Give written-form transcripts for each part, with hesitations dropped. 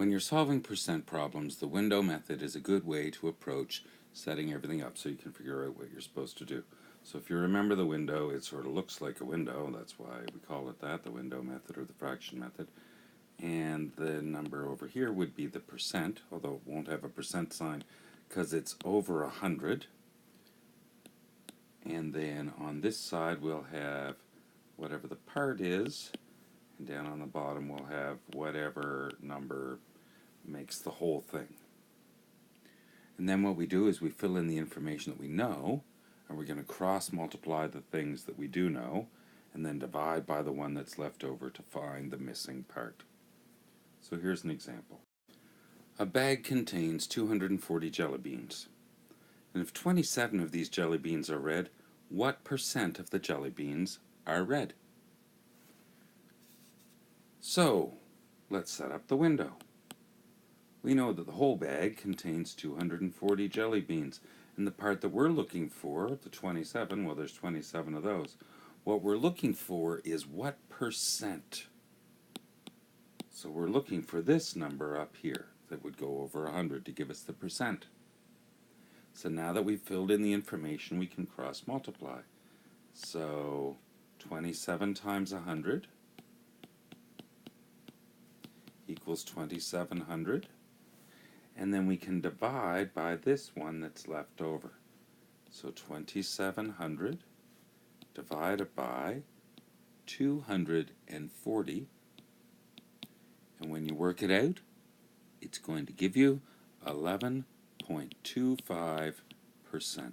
When you're solving percent problems, the window method is a good way to approach setting everything up so you can figure out what you're supposed to do. So if you remember the window, it sort of looks like a window. That's why we call it that, the window method or the fraction method. And the number over here would be the percent, although it won't have a percent sign because it's over 100. And then on this side we'll have whatever the part is, and down on the bottom we'll have whatever number makes the whole thing. And then what we do is we fill in the information that we know, and we're going to cross multiply the things that we do know, and then divide by the one that's left over to find the missing part. So here's an example. A bag contains 240 jelly beans. And if 27 of these jelly beans are red, what percent of the jelly beans are red? So, let's set up the window. We know that the whole bag contains 240 jelly beans, and the part that we're looking for, the 27, well, there's 27 of those. What we're looking for is what percent. So we're looking for this number up here that would go over 100 to give us the percent. So now that we've filled in the information, we can cross multiply. So 27 times 100 equals 2700. And then we can divide by this one that's left over. So 2700 divided by 240. And when you work it out, it's going to give you 11.25%.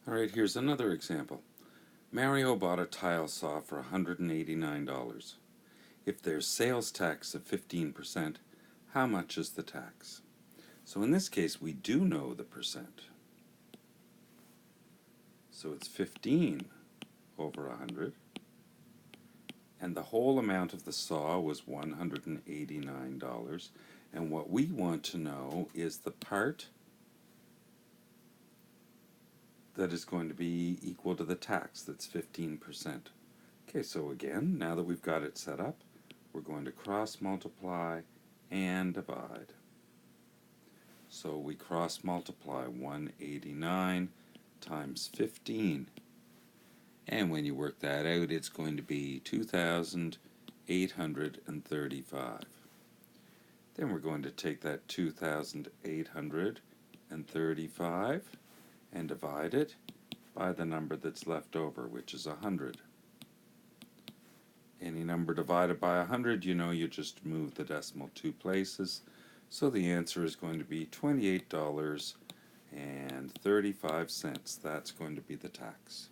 Alright, here's another example. Mario bought a tile saw for $189. If there's sales tax of 15%, how much is the tax? So in this case, we do know the percent. So it's 15 over 100. And the whole amount of the saw was $189. And what we want to know is the part that is going to be equal to the tax, that's 15%. Okay, so again, now that we've got it set up, we're going to cross multiply and divide. So we cross multiply 189 times 15. And when you work that out, it's going to be 2,835. Then we're going to take that 2,835 and divide it by the number that's left over, which is 100. Any number divided by 100, you know you just move the decimal 2 places. So the answer is going to be $28.35. That's going to be the tax.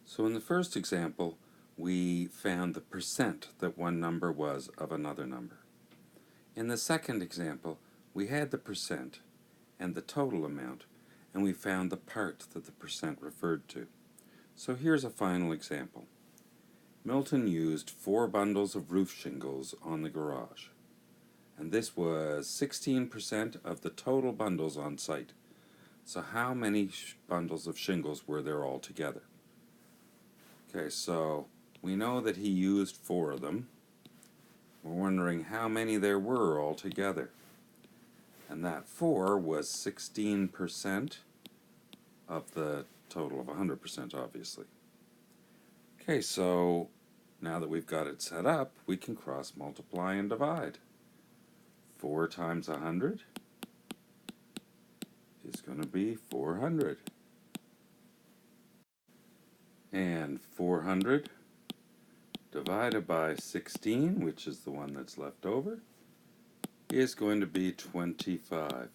So in the first example, we found the percent that one number was of another number. In the second example, we had the percent and the total amount, and we found the part that the percent referred to. So here's a final example. Milton used 4 bundles of roof shingles on the garage, and this was 16% of the total bundles on site. So how many bundles of shingles were there altogether? Okay, so we know that he used 4 of them. We're wondering how many there were altogether. And that 4 was 16% of the total of 100%, obviously. Okay, so now that we've got it set up, we can cross multiply and divide. 4 times 100 is going to be 400. And 400 divided by 16, which is the one that's left over, is going to be 25.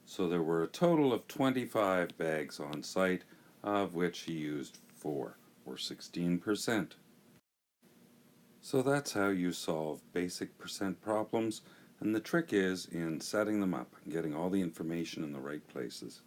So there were a total of 25 bags on site, of which he used 4, or 16%. So that's how you solve basic percent problems, and the trick is in setting them up and getting all the information in the right places.